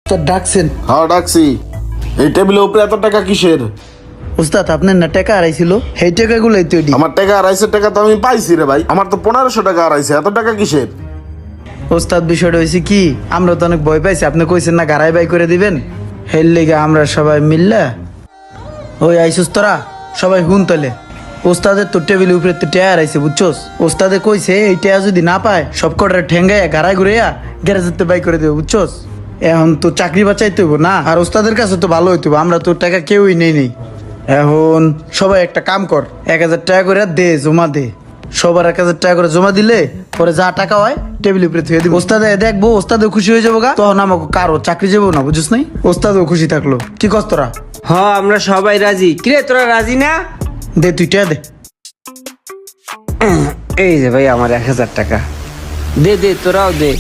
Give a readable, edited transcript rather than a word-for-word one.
তো ডাকছেন? হ্যাঁ ডাকছি। এই টেবিলের উপরে এত টাকা কিসের? ওস্তাদ আপনার না টাকা হারাইছিল, সেই টাকাগুলোই তো এটি। আমার টাকা 250 টাকা তো আমি পাইছি রে ভাই, আমার তো 1500 টাকা হারাইছে, এত টাকা কিসের? ওস্তাদ বিষয়টা হয়েছে কি, আমরা তো অনেক ভয় পাইছি, আপনি কইছেন না গাড়াই বাই করে দিবেন, হের লেগে আমরা সবাই মিললা ওই আইসুস তোরা সবাই হুন তলে। ওস্তাদের তো টেবিলের উপরে তো টেয়া হারাইছে বুঝছোস। ওস্তাদে কইছে এই টেয়া যদি না পায় সব কটার ঠেঙ্গাইয়া গাড়াই ঘুরাইয়া গ্যারেজের বাই করে দেবে বুঝছোস। এখন তো চাকরি বাঁচাইতে হইব না, আর ওস্তাদের কাছে তো ভালো হইতে হইব, আমরা তো টাকা কেউই নেই। এখন সবাই একটা কাম কর, 1000 টাকা করে দে, জমা দে। সবার 1000 টাকা করে জমা দিলে পরে যা টাকা হয় টেবিলের উপরে থুয়ে দিব। ওস্তাদে দেখবো, ওস্তাদও খুশি হয়ে যাবো গা, তখন আমাকে কারো চাকরি যাবো না বুঝছিস নাই। ওস্তাদও খুশি থাকলো। কি কস তোরা? হ আমরা সবাই রাজি। কিরে তোরা রাজি না? দে তুই টাকা দে। এই যে ভাই আমার 1000 টাকা। দে দে তোরাও দে।